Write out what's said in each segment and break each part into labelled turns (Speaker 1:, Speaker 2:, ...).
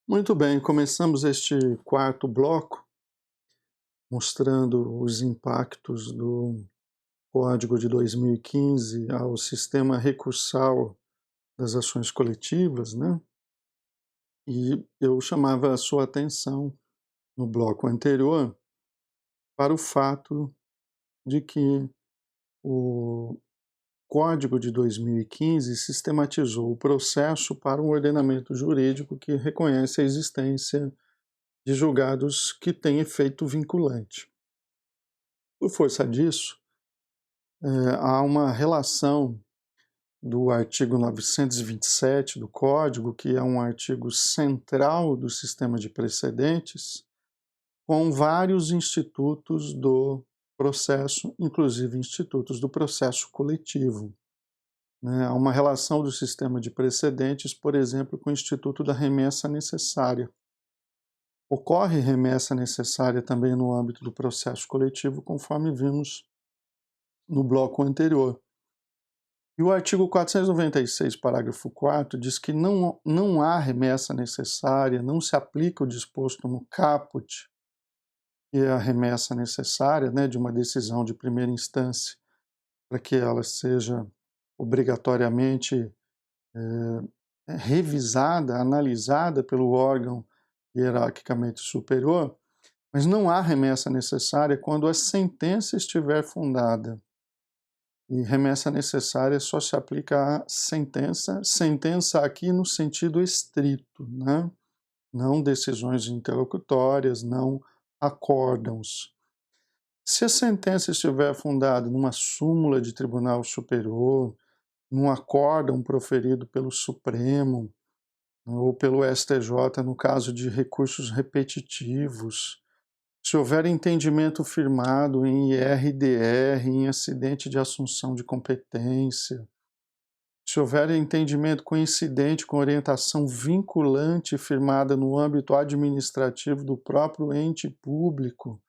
Speaker 1: Muito bem, começamos este quarto bloco mostrando os impactos do Código de 2015 ao sistema recursal das ações coletivas, né? E eu chamava a sua atenção no bloco anterior para o fato de que o Código de 2015 sistematizou o processo para um ordenamento jurídico que reconhece a existência de julgados que têm efeito vinculante. Por força disso, há uma relação do artigo 927 do Código, que é um artigo central do sistema de precedentes, com vários institutos do processo, inclusive institutos do processo coletivo, né? Há uma relação do sistema de precedentes, por exemplo, com o instituto da remessa necessária. Ocorre remessa necessária também no âmbito do processo coletivo, conforme vimos no bloco anterior. E o artigo 496, parágrafo 4º, diz que não há remessa necessária, não se aplica o disposto no caput, que é a remessa necessária, né, de uma decisão de primeira instância, para que ela seja obrigatoriamente revisada, analisada pelo órgão hierarquicamente superior, mas não há remessa necessária quando a sentença estiver fundada. E remessa necessária só se aplica à sentença aqui no sentido estrito, né? Não decisões interlocutórias, não acórdãos. Se a sentença estiver fundada numa súmula de tribunal superior, num acórdão proferido pelo Supremo ou pelo STJ no caso de recursos repetitivos, se houver entendimento firmado em IRDR, em acidente de assunção de competência, se houver entendimento coincidente com orientação vinculante firmada no âmbito administrativo do próprio ente público,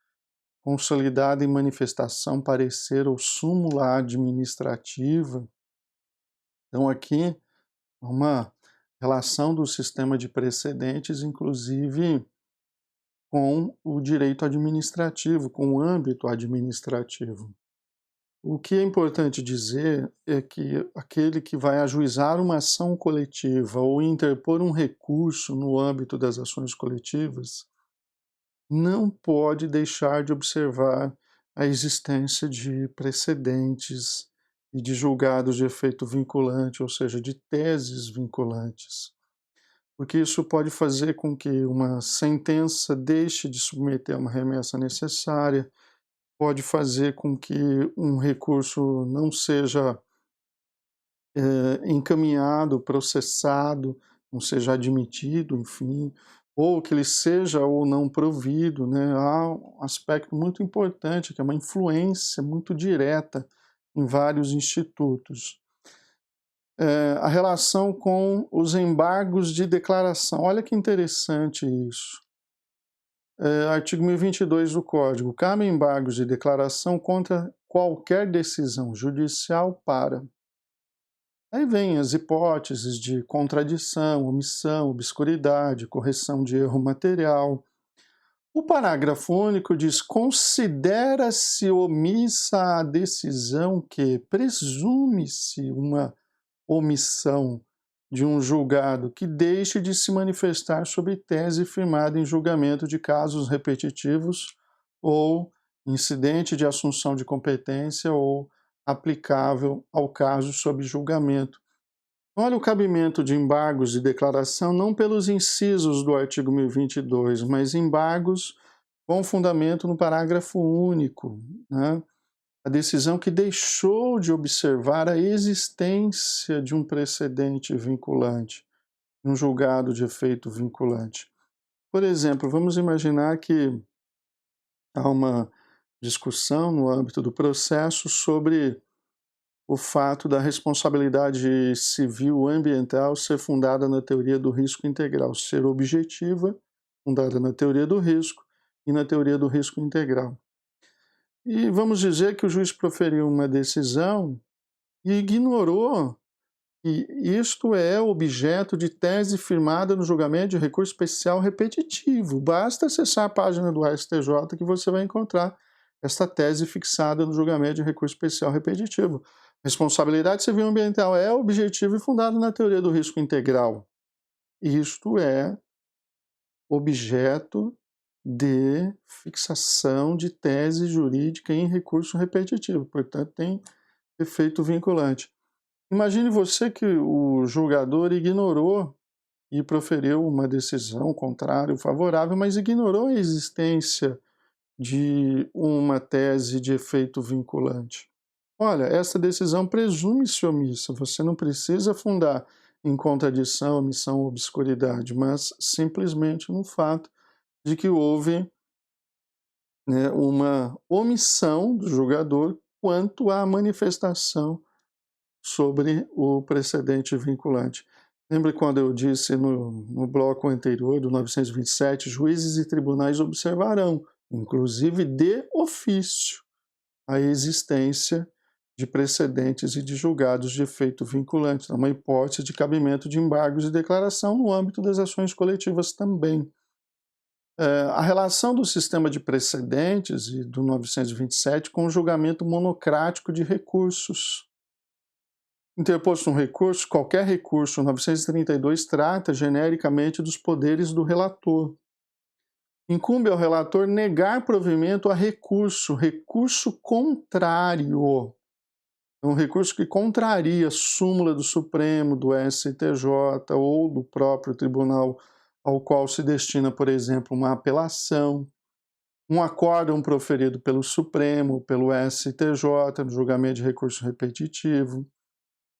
Speaker 1: consolidada em manifestação, parecer ou súmula administrativa, então aqui há uma relação do sistema de precedentes, inclusive com o direito administrativo, com o âmbito administrativo. O que é importante dizer é que aquele que vai ajuizar uma ação coletiva ou interpor um recurso no âmbito das ações coletivas não pode deixar de observar a existência de precedentes e de julgados de efeito vinculante, ou seja, de teses vinculantes, porque isso pode fazer com que uma sentença deixe de submeter a uma remessa necessária, pode fazer com que um recurso não seja encaminhado, processado, não seja admitido, enfim, ou que ele seja ou não provido, né? Há um aspecto muito importante, que é uma influência muito direta em vários institutos. A relação com os embargos de declaração. Olha que interessante isso. Artigo 1022 do Código. Cabe embargos de declaração contra qualquer decisão judicial para... Aí vem as hipóteses de contradição, omissão, obscuridade, correção de erro material. O parágrafo único diz: considera-se omissa a decisão que presume-se uma omissão de um julgado que deixe de se manifestar sob tese firmada em julgamento de casos repetitivos ou incidente de assunção de competência ou aplicável ao caso sob julgamento. Olha o cabimento de embargos de declaração não pelos incisos do artigo 1022, mas embargos com fundamento no parágrafo único, né? A decisão que deixou de observar a existência de um precedente vinculante, um julgado de efeito vinculante. Por exemplo, vamos imaginar que há uma discussão no âmbito do processo sobre o fato da responsabilidade civil ambiental ser fundada na teoria do risco integral, ser objetiva, fundada na teoria do risco e na teoria do risco integral. E vamos dizer que o juiz proferiu uma decisão e ignorou E isto é objeto de tese firmada no julgamento de recurso especial repetitivo. Basta acessar a página do STJ que você vai encontrar esta tese fixada no julgamento de recurso especial repetitivo. Responsabilidade civil ambiental é objetiva e fundada na teoria do risco integral. Isto é objeto de fixação de tese jurídica em recurso repetitivo, portanto tem efeito vinculante. Imagine você que o julgador ignorou e proferiu uma decisão contrária ou favorável, mas ignorou a existência de uma tese de efeito vinculante. Olha, essa decisão presume-se omissa, você não precisa fundar em contradição, omissão ou obscuridade, mas simplesmente no fato de que houve, né, uma omissão do julgador quanto à manifestação sobre o precedente vinculante. Lembra quando eu disse no bloco anterior, do 927, juízes e tribunais observarão, inclusive de ofício, a existência de precedentes e de julgados de efeito vinculante, uma hipótese de cabimento de embargos de declaração no âmbito das ações coletivas também. A relação do sistema de precedentes e do 927 com o julgamento monocrático de recursos. Interposto um recurso, qualquer recurso, o 932 trata genericamente dos poderes do relator. Incumbe ao relator negar provimento a recurso contrário. É um recurso que contraria a súmula do Supremo, do STJ ou do próprio tribunal ao qual se destina, por exemplo, uma apelação, um acórdão proferido pelo Supremo, pelo STJ, no julgamento de recurso repetitivo,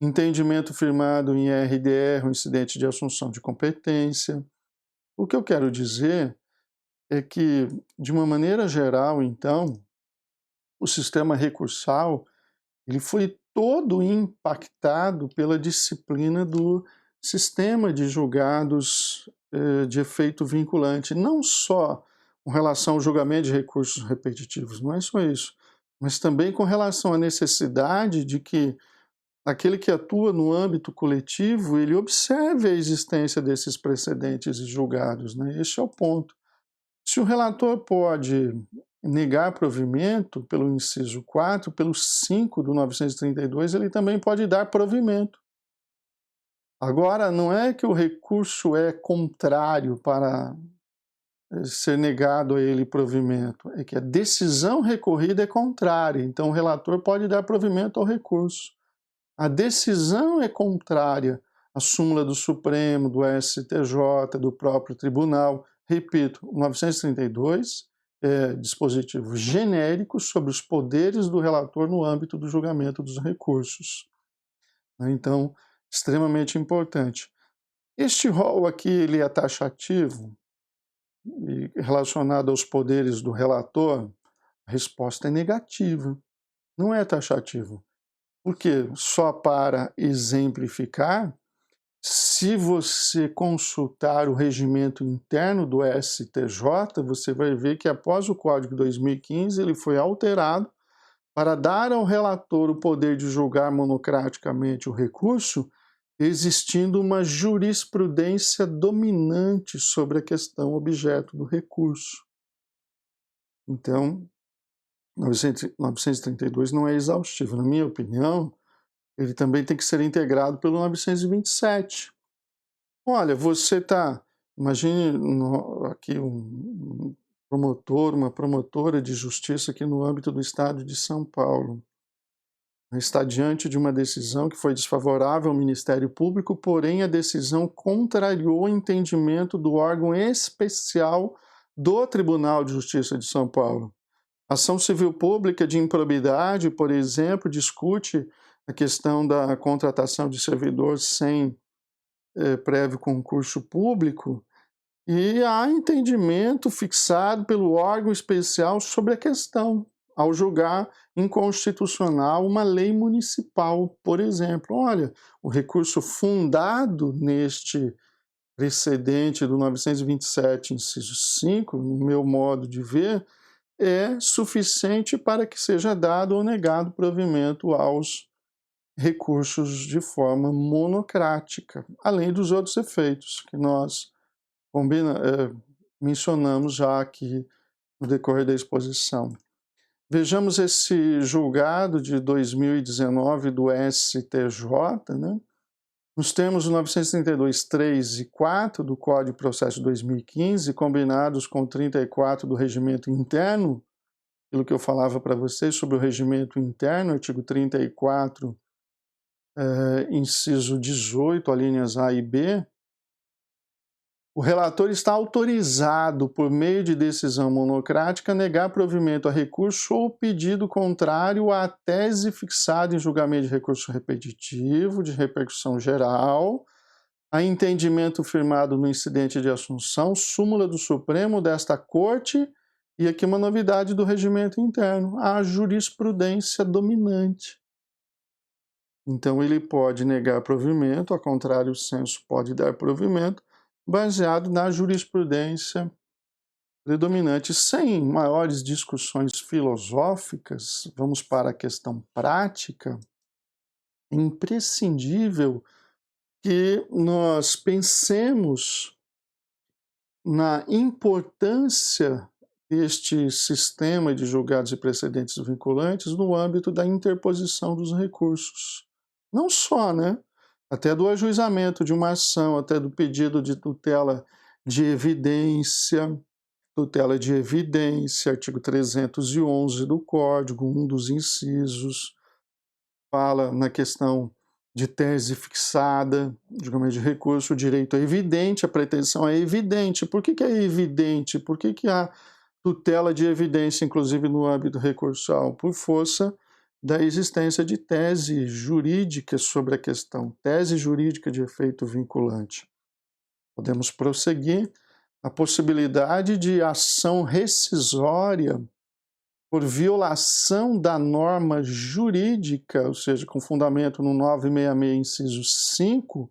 Speaker 1: entendimento firmado em RDR, um incidente de assunção de competência. O que eu quero dizer é que, de uma maneira geral, então, o sistema recursal ele foi todo impactado pela disciplina do sistema de julgados de efeito vinculante, não só com relação ao julgamento de recursos repetitivos, não é só isso, mas também com relação à necessidade de que aquele que atua no âmbito coletivo, ele observe a existência desses precedentes e julgados, né? Este é o ponto. Se o relator pode negar provimento pelo inciso 4, pelo 5 do 932, ele também pode dar provimento. Agora, não é que o recurso é contrário para ser negado a ele provimento, é que a decisão recorrida é contrária, então o relator pode dar provimento ao recurso. A decisão é contrária à súmula do Supremo, do STJ, do próprio tribunal. Repito, o 932 é dispositivo genérico sobre os poderes do relator no âmbito do julgamento dos recursos. Então, extremamente importante. Este rol aqui ele é taxativo e relacionado aos poderes do relator? A resposta é negativa. Não é taxativo. Porque só para exemplificar, se você consultar o regimento interno do STJ, você vai ver que após o Código 2015 ele foi alterado para dar ao relator o poder de julgar monocraticamente o recurso, existindo uma jurisprudência dominante sobre a questão objeto do recurso. Então, 932 não é exaustivo. Na minha opinião, ele também tem que ser integrado pelo 927. Olha, você está... Imagine aqui um promotor, uma promotora de justiça aqui no âmbito do Estado de São Paulo. Está diante de uma decisão que foi desfavorável ao Ministério Público, porém a decisão contrariou o entendimento do órgão especial do Tribunal de Justiça de São Paulo. A ação civil pública de improbidade, por exemplo, discute a questão da contratação de servidor sem prévio concurso público e há entendimento fixado pelo órgão especial sobre a questão, ao julgar inconstitucional uma lei municipal, por exemplo. Olha, o recurso fundado neste precedente do 927, inciso 5, no meu modo de ver, é suficiente para que seja dado ou negado provimento aos recursos de forma monocrática, além dos outros efeitos que nós mencionamos já aqui no decorrer da exposição. Vejamos esse julgado de 2019 do STJ, né? Nos termos do 932.3 e 4 do Código de Processo de 2015, combinados com o 34 do Regimento Interno, aquilo que eu falava para vocês sobre o Regimento Interno, artigo 34, inciso 18, alíneas A e B, o relator está autorizado, por meio de decisão monocrática, a negar provimento a recurso ou pedido contrário à tese fixada em julgamento de recurso repetitivo, de repercussão geral, a entendimento firmado no incidente de assunção, súmula do Supremo desta Corte, e aqui uma novidade do regimento interno, a jurisprudência dominante. Então ele pode negar provimento, ao contrário, o senso pode dar provimento, baseado na jurisprudência predominante. Sem maiores discussões filosóficas, vamos para a questão prática. É imprescindível que nós pensemos na importância deste sistema de julgados e precedentes vinculantes no âmbito da interposição dos recursos. Não só, né? Até do ajuizamento de uma ação, até do pedido de tutela de evidência, artigo 311 do Código, um dos incisos, fala na questão de tese fixada, julgamento de recurso, o direito é evidente, a pretensão é evidente. Por que é evidente? Por que há tutela de evidência, inclusive no âmbito recursal? Por força da existência de tese jurídica sobre a questão, tese jurídica de efeito vinculante. Podemos prosseguir. A possibilidade de ação rescisória por violação da norma jurídica, ou seja, com fundamento no 966, inciso 5,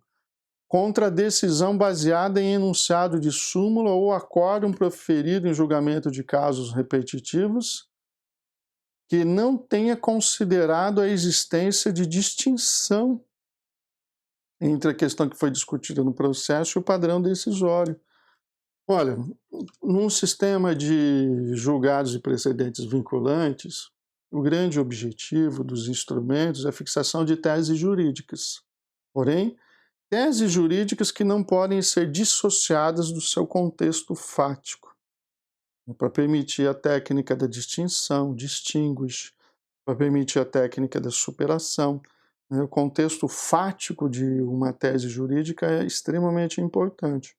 Speaker 1: contra a decisão baseada em enunciado de súmula ou acórdão proferido em julgamento de casos repetitivos, que não tenha considerado a existência de distinção entre a questão que foi discutida no processo e o padrão decisório. Olha, num sistema de julgados e precedentes vinculantes, o grande objetivo dos instrumentos é a fixação de teses jurídicas. Porém, teses jurídicas que não podem ser dissociadas do seu contexto fático, para permitir a técnica da distinção, distinguish, para permitir a técnica da superação. O contexto fático de uma tese jurídica é extremamente importante.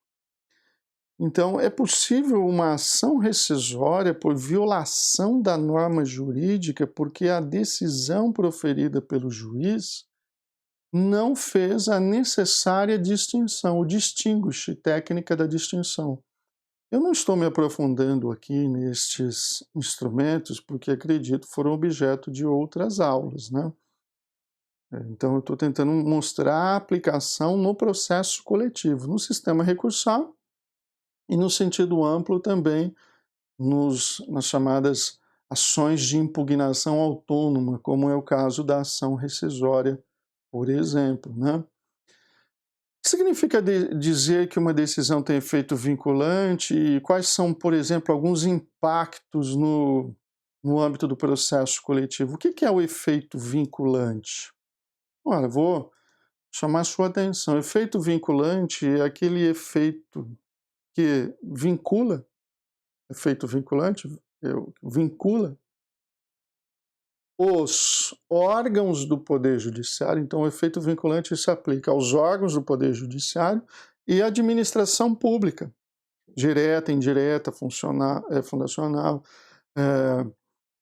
Speaker 1: Então, é possível uma ação rescisória por violação da norma jurídica porque a decisão proferida pelo juiz não fez a necessária distinção, o distinguish, técnica da distinção. Eu não estou me aprofundando aqui nestes instrumentos porque acredito foram objeto de outras aulas, né? Então eu estou tentando mostrar a aplicação no processo coletivo, no sistema recursal e no sentido amplo também nas chamadas ações de impugnação autônoma, como é o caso da ação rescisória, por exemplo, né? O que significa dizer que uma decisão tem efeito vinculante e quais são, por exemplo, alguns impactos no âmbito do processo coletivo? O que é o efeito vinculante? Olha, vou chamar a sua atenção. Efeito vinculante é aquele efeito que vincula, efeito vinculante, vincula os órgãos do Poder Judiciário. Então, o efeito vinculante se aplica aos órgãos do Poder Judiciário e à administração pública, direta, indireta, fundacional,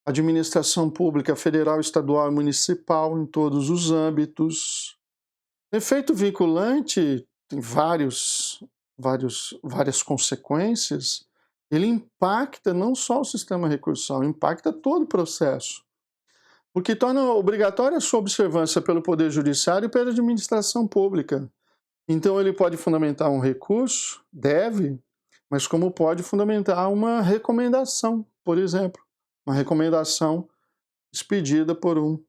Speaker 1: administração pública federal, estadual e municipal, em todos os âmbitos. Efeito vinculante tem várias consequências. Ele impacta não só o sistema recursal, impacta todo o processo. Porque torna obrigatória a sua observância pelo Poder Judiciário e pela administração pública. Então ele pode fundamentar um recurso, deve, mas como pode fundamentar uma recomendação, por exemplo. Uma recomendação expedida por um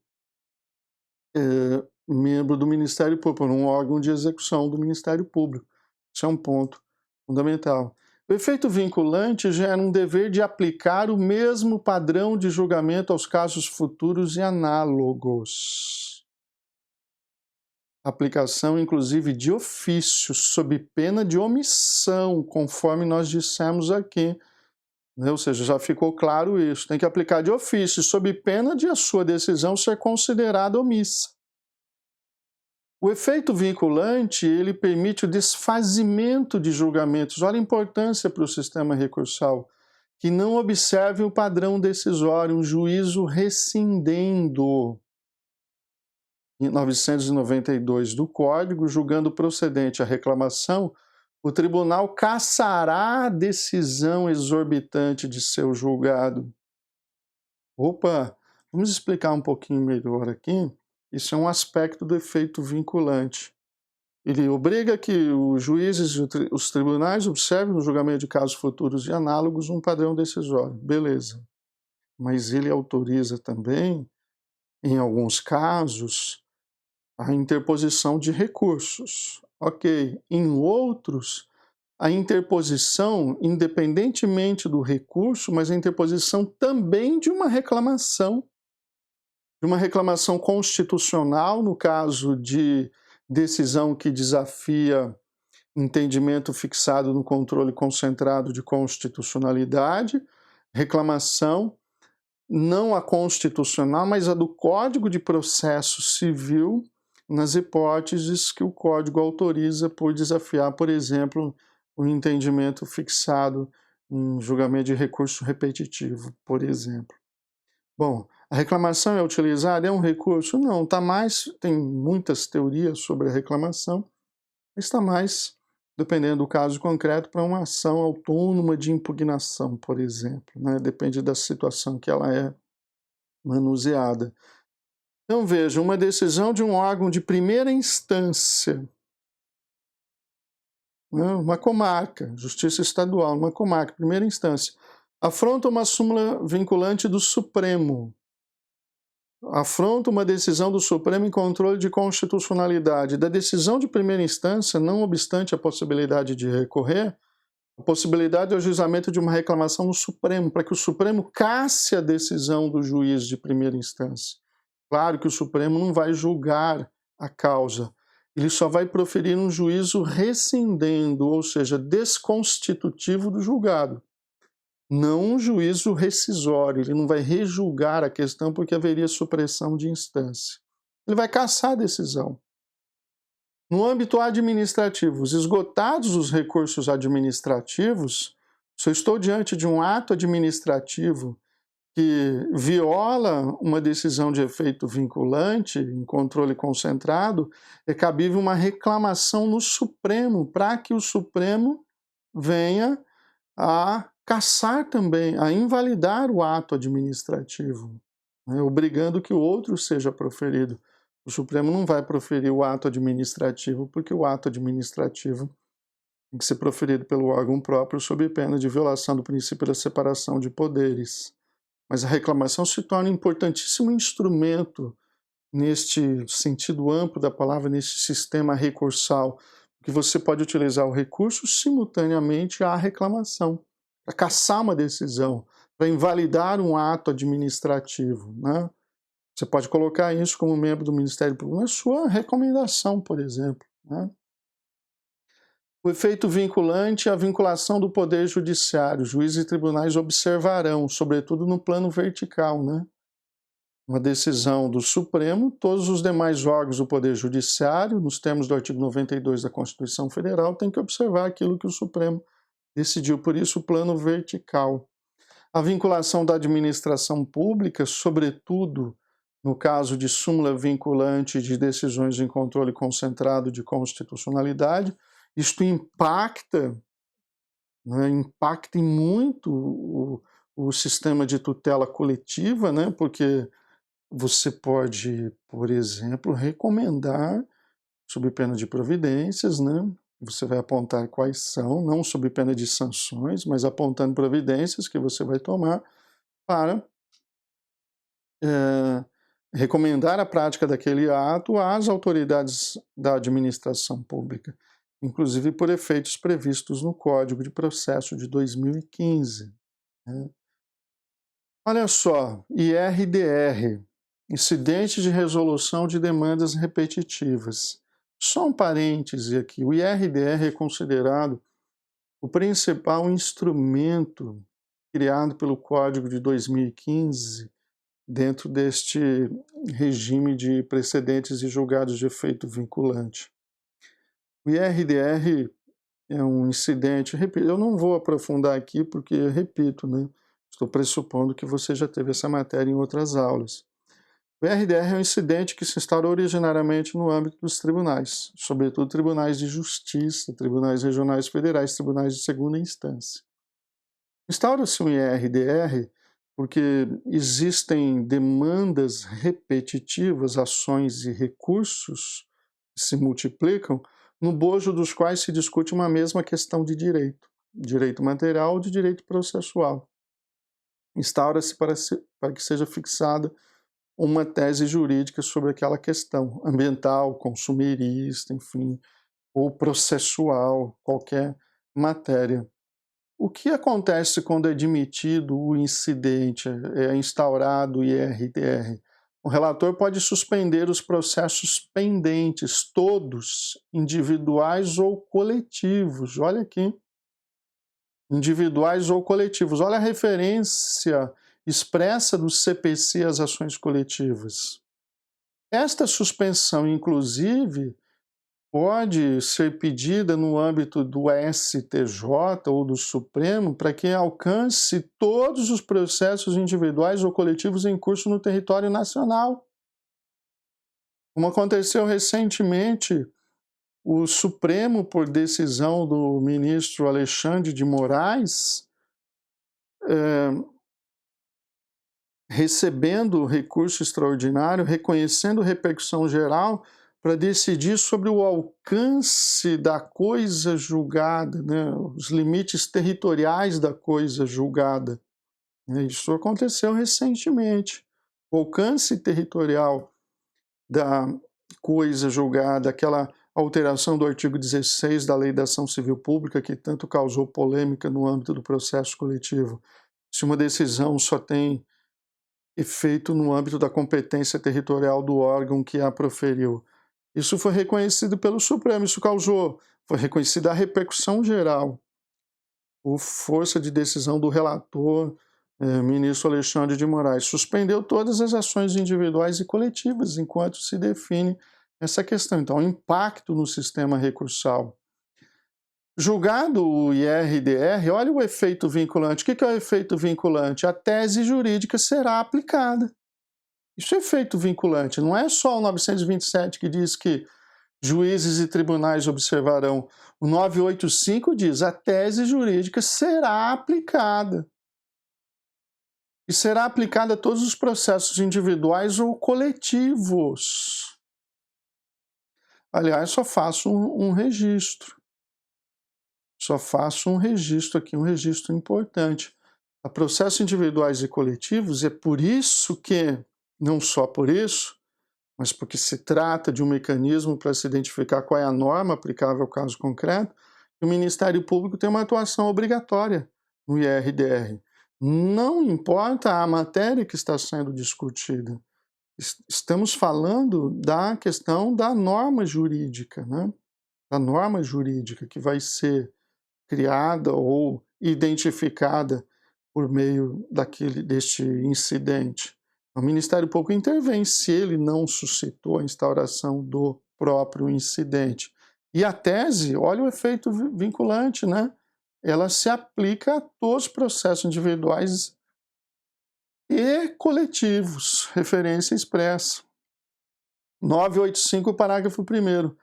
Speaker 1: membro do Ministério Público, por um órgão de execução do Ministério Público. Isso é um ponto fundamental. O efeito vinculante gera um dever de aplicar o mesmo padrão de julgamento aos casos futuros e análogos. Aplicação, inclusive, de ofício, sob pena de omissão, conforme nós dissemos aqui. Ou seja, já ficou claro isso. Tem que aplicar de ofício, sob pena de a sua decisão ser considerada omissa. O efeito vinculante, ele permite o desfazimento de julgamentos. Olha a importância para o sistema recursal, que não observe o padrão decisório, um juízo rescindendo. Em 992 do Código, julgando procedente a reclamação, o tribunal cassará a decisão exorbitante de seu julgado. Opa, vamos explicar um pouquinho melhor aqui. Isso é um aspecto do efeito vinculante. Ele obriga que os juízes e os tribunais observem no julgamento de casos futuros e análogos um padrão decisório. Beleza. Mas ele autoriza também, em alguns casos, a interposição de recursos. Ok. Em outros, a interposição, independentemente do recurso, mas a interposição também de uma reclamação constitucional, no caso de decisão que desafia entendimento fixado no controle concentrado de constitucionalidade, reclamação não a constitucional, mas a do Código de Processo Civil, nas hipóteses que o Código autoriza por desafiar, por exemplo, o entendimento fixado em julgamento de recurso repetitivo, por exemplo. Bom, a reclamação é utilizada? É um recurso? Não, está mais, tem muitas teorias sobre a reclamação, mas está mais, dependendo do caso concreto, para uma ação autônoma de impugnação, por exemplo, né? Depende da situação que ela é manuseada. Então veja, uma decisão de um órgão de primeira instância, né? Uma comarca, justiça estadual, uma comarca, primeira instância, afronta uma súmula vinculante do Supremo, afronta uma decisão do Supremo em controle de constitucionalidade. Da decisão de primeira instância, não obstante a possibilidade de recorrer, a possibilidade é o juizamento de uma reclamação no Supremo, para que o Supremo casse a decisão do juiz de primeira instância. Claro que o Supremo não vai julgar a causa, ele só vai proferir um juízo rescindendo, ou seja, desconstitutivo do julgado. Não um juízo rescisório, ele não vai rejulgar a questão porque haveria supressão de instância. Ele vai cassar a decisão. No âmbito administrativo, esgotados os recursos administrativos, se eu estou diante de um ato administrativo que viola uma decisão de efeito vinculante, em controle concentrado, é cabível uma reclamação no Supremo, para que o Supremo venha a cassar também, a invalidar o ato administrativo, né, obrigando que o outro seja proferido. O Supremo não vai proferir o ato administrativo, porque o ato administrativo tem que ser proferido pelo órgão próprio sob pena de violação do princípio da separação de poderes. Mas a reclamação se torna um importantíssimo instrumento neste sentido amplo da palavra, nesse sistema recursal, que você pode utilizar o recurso simultaneamente à reclamação, para cassar uma decisão, para invalidar um ato administrativo, né? Você pode colocar isso como membro do Ministério Público na sua recomendação, por exemplo, né? O efeito vinculante é a vinculação do Poder Judiciário. Juízes e tribunais observarão, sobretudo no plano vertical, né? Uma decisão do Supremo, todos os demais órgãos do Poder Judiciário, nos termos do artigo 92 da Constituição Federal, têm que observar aquilo que o Supremo decidiu, por isso o plano vertical. A vinculação da administração pública, sobretudo no caso de súmula vinculante de decisões em controle concentrado de constitucionalidade, isto impacta, né, impacta muito o sistema de tutela coletiva, né, porque você pode, por exemplo, recomendar, sob pena de providências, né, você vai apontar quais são, não sob pena de sanções, mas apontando providências que você vai tomar para recomendar a prática daquele ato às autoridades da administração pública, inclusive por efeitos previstos no Código de Processo de 2015. Né? Olha só, IRDR, Incidente de Resolução de Demandas Repetitivas. Só um parêntese aqui, o IRDR é considerado o principal instrumento criado pelo Código de 2015 dentro deste regime de precedentes e julgados de efeito vinculante. O IRDR é um incidente, repito, eu não vou aprofundar aqui porque, repito, né, estou pressupondo que você já teve essa matéria em outras aulas. O IRDR é um incidente que se instaurou originariamente no âmbito dos tribunais, sobretudo tribunais de justiça, tribunais regionais federais, tribunais de segunda instância. Instaura-se um IRDR porque existem demandas repetitivas, ações e recursos que se multiplicam, no bojo dos quais se discute uma mesma questão de direito material ou de direito processual. Instaura-se para que seja fixada uma tese jurídica sobre aquela questão, ambiental, consumerista, enfim, ou processual, qualquer matéria. O que acontece quando é admitido o incidente, é instaurado o IRDR? O relator pode suspender os processos pendentes, todos, individuais ou coletivos. Olha aqui, individuais ou coletivos. Olha a referência expressa do CPC às ações coletivas. Esta suspensão, inclusive, pode ser pedida no âmbito do STJ ou do Supremo para que alcance todos os processos individuais ou coletivos em curso no território nacional. Como aconteceu recentemente, o Supremo, por decisão do ministro Alexandre de Moraes, recebendo recurso extraordinário, reconhecendo repercussão geral, para decidir sobre o alcance da coisa julgada, né? Os limites territoriais da coisa julgada. Isso aconteceu recentemente. O alcance territorial da coisa julgada, aquela alteração do artigo 16 da Lei da Ação Civil Pública, que tanto causou polêmica no âmbito do processo coletivo. Se uma decisão só tem efeito no âmbito da competência territorial do órgão que a proferiu. Isso foi reconhecido pelo Supremo, foi reconhecida a repercussão geral, por força de decisão do relator, ministro Alexandre de Moraes. Suspendeu todas as ações individuais e coletivas enquanto se define essa questão. Então, o impacto no sistema recursal. Julgado o IRDR, olha o efeito vinculante. O que é o efeito vinculante? A tese jurídica será aplicada. Isso é efeito vinculante, não é só o 927 que diz que juízes e tribunais observarão. O 985 diz a tese jurídica será aplicada. E será aplicada a todos os processos individuais ou coletivos. Aliás, só faço um registro. Só faço um registro aqui, um registro importante. A processos individuais e coletivos, é por isso que, não só por isso, mas porque se trata de um mecanismo para se identificar qual é a norma aplicável ao caso concreto, o Ministério Público tem uma atuação obrigatória no IRDR. Não importa a matéria que está sendo discutida. Estamos falando da questão da norma jurídica, né? Da norma jurídica que vai ser criada ou identificada por meio deste incidente. O Ministério Público intervém se ele não suscitou a instauração do próprio incidente. E a tese, olha o efeito vinculante, né? Ela se aplica a todos os processos individuais e coletivos, referência expressa. 985, parágrafo 1º.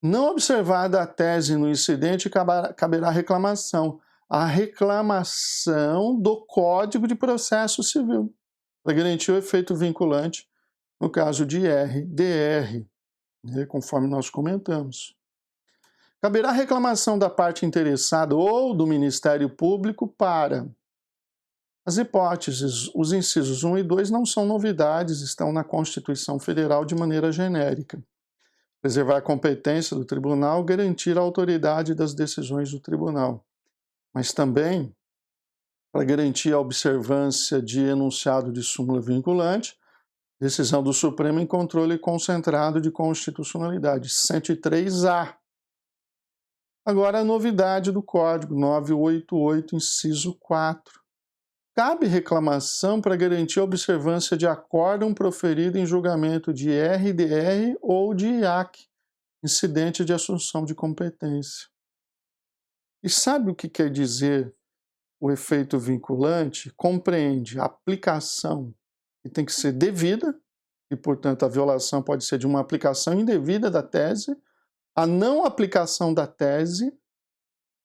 Speaker 1: Não observada a tese no incidente, caberá reclamação. A reclamação do Código de Processo Civil, para garantir o efeito vinculante no caso de IRDR, né, conforme nós comentamos. Caberá reclamação da parte interessada ou do Ministério Público para As hipóteses, os incisos 1 e 2 não são novidades, estão na Constituição Federal de maneira genérica. Preservar a competência do tribunal, garantir a autoridade das decisões do tribunal. Mas também para garantir a observância de enunciado de súmula vinculante, decisão do Supremo em controle concentrado de constitucionalidade, 103A. Agora a novidade do Código 988, inciso 4. Cabe reclamação para garantir a observância de acórdão proferido em julgamento de RDR ou de IAC, incidente de assunção de competência. E sabe o que quer dizer o efeito vinculante? Compreende a aplicação que tem que ser devida, e, portanto, a violação pode ser de uma aplicação indevida da tese, a não aplicação da tese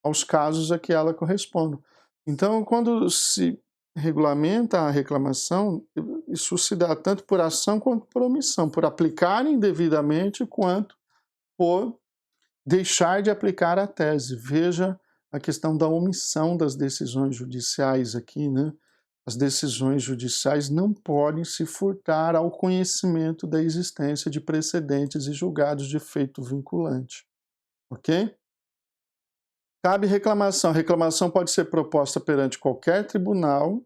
Speaker 1: aos casos a que ela corresponde. Então, quando se regulamenta a reclamação, isso se dá tanto por ação quanto por omissão, por aplicar indevidamente quanto por deixar de aplicar a tese. Veja a questão da omissão das decisões judiciais aqui, né? As decisões judiciais não podem se furtar ao conhecimento da existência de precedentes e julgados de efeito vinculante. Ok? Cabe reclamação. A reclamação pode ser proposta perante qualquer tribunal,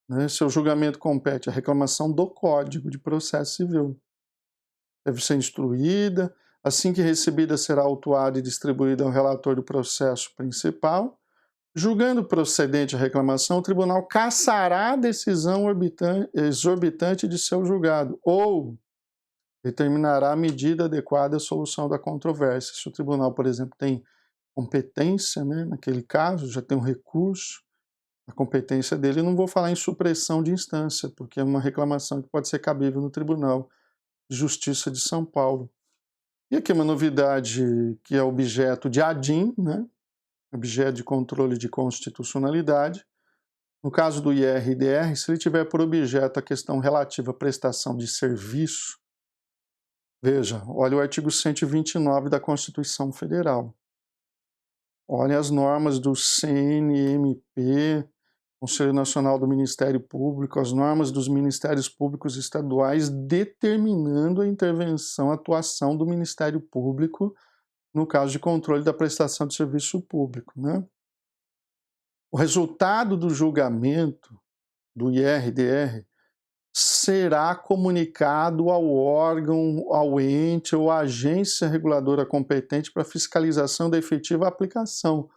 Speaker 1: né? Seu julgamento compete à reclamação do Código de Processo Civil. Deve ser instruída, assim que recebida será autuada e distribuída ao relator do processo principal. Julgando procedente a reclamação, o tribunal cassará a decisão exorbitante de seu julgado ou determinará a medida adequada à solução da controvérsia. Se o tribunal, por exemplo, tem competência, né, naquele caso, já tem um recurso, a competência dele, não vou falar em supressão de instância, porque é uma reclamação que pode ser cabível no Tribunal de Justiça de São Paulo. E aqui uma novidade que é objeto de ADIM, né, objeto de controle de constitucionalidade. No caso do IR-DR, se ele tiver por objeto a questão relativa à prestação de serviço, veja, olha o artigo 129 da Constituição Federal. Olha as normas do CNMP, Conselho Nacional do Ministério Público, as normas dos Ministérios Públicos Estaduais determinando a intervenção, a atuação do Ministério Público no caso de controle da prestação de serviço público, né? O resultado do julgamento do IR-DR será comunicado ao órgão, ao ente ou à agência reguladora competente para fiscalização da efetiva aplicação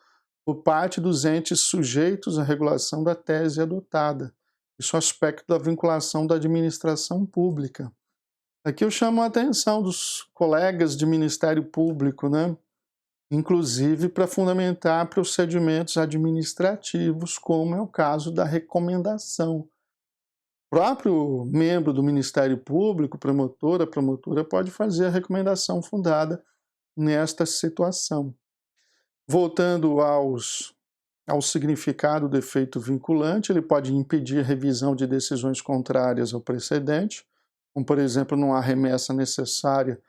Speaker 1: por parte dos entes sujeitos à regulação da tese adotada. Isso é o aspecto da vinculação da administração pública. Aqui eu chamo a atenção dos colegas de Ministério Público, né? Inclusive para fundamentar procedimentos administrativos, como é o caso da recomendação. O próprio membro do Ministério Público, promotor, a promotora, pode fazer a recomendação fundada nesta situação. Voltando ao significado do efeito vinculante, ele pode impedir revisão de decisões contrárias ao precedente, como, por exemplo, não há remessa necessária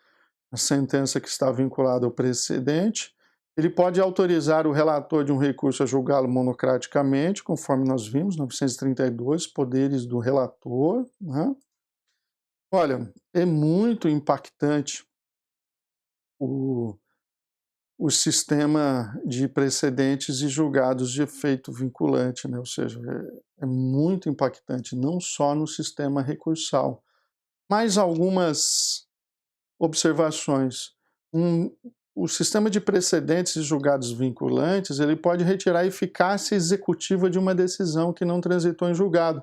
Speaker 1: à sentença que está vinculada ao precedente. Ele pode autorizar o relator de um recurso a julgá-lo monocraticamente, conforme nós vimos, 932, poderes do relator, né? Olha, é muito impactante o sistema de precedentes e julgados de efeito vinculante, né? Ou seja, é muito impactante, não só no sistema recursal. Mais algumas observações. O sistema de precedentes e julgados vinculantes, ele pode retirar a eficácia executiva de uma decisão que não transitou em julgado.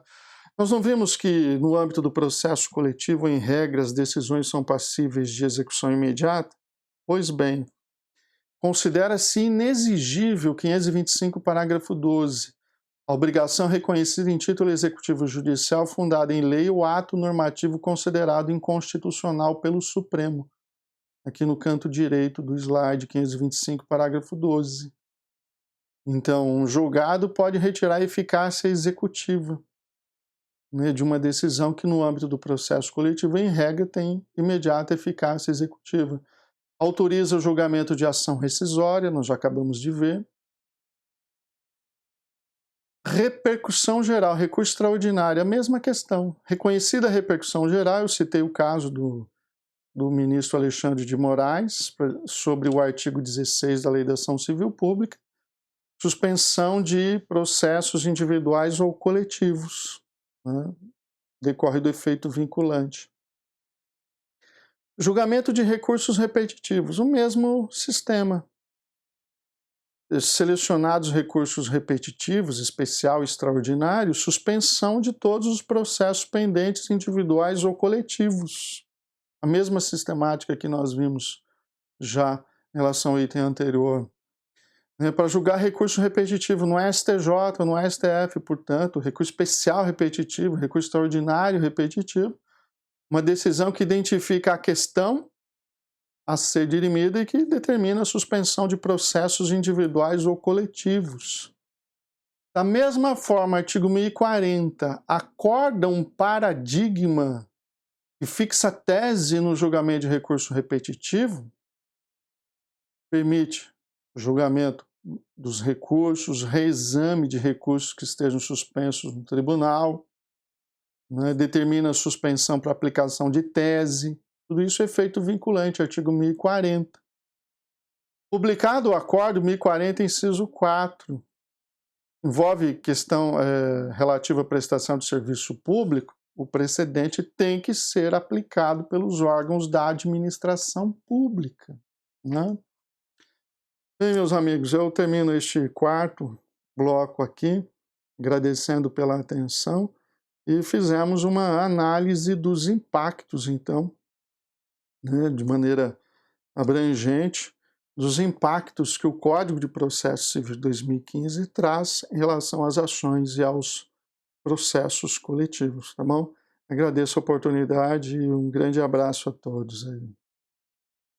Speaker 1: Nós não vimos que, no âmbito do processo coletivo, em regra, as decisões são passíveis de execução imediata? Pois bem, considera-se inexigível 525, parágrafo 12, a obrigação reconhecida em título executivo judicial fundada em lei ou ato normativo considerado inconstitucional pelo Supremo. Aqui no canto direito do slide 525, parágrafo 12. Então, um julgado pode retirar a eficácia executiva, né, de uma decisão que no âmbito do processo coletivo, em regra, tem imediata eficácia executiva. Autoriza o julgamento de ação rescisória, nós já acabamos de ver. repercussão geral, recurso extraordinário, a mesma questão. Reconhecida a repercussão geral, eu citei o caso do ministro Alexandre de Moraes, sobre o artigo 16 da Lei da Ação Civil Pública, suspensão de processos individuais ou coletivos, né? Decorre do efeito vinculante. Julgamento de recursos repetitivos, o mesmo sistema. Selecionados recursos repetitivos, especial e extraordinário, suspensão de todos os processos pendentes individuais ou coletivos. A mesma sistemática que nós vimos já em relação ao item anterior. Para julgar recurso repetitivo no STJ, no STF, portanto, recurso especial repetitivo, recurso extraordinário repetitivo, uma decisão que identifica a questão a ser dirimida e que determina a suspensão de processos individuais ou coletivos. Da mesma forma, artigo 1040 acorda um paradigma e fixa tese no julgamento de recurso repetitivo, permite o julgamento dos recursos, reexame de recursos que estejam suspensos no tribunal, né, determina a suspensão para aplicação de tese, tudo isso é efeito vinculante, artigo 1040. Publicado o acordo 1040, inciso 4, envolve questão relativa à prestação de serviço público, o precedente tem que ser aplicado pelos órgãos da administração pública, né? Bem, meus amigos, eu termino este quarto bloco aqui, agradecendo pela atenção, e fizemos uma análise dos impactos, então, né, de maneira abrangente, dos impactos que o Código de Processo Civil de 2015 traz em relação às ações e aos processos coletivos, tá bom? Agradeço a oportunidade e um grande abraço a todos aí.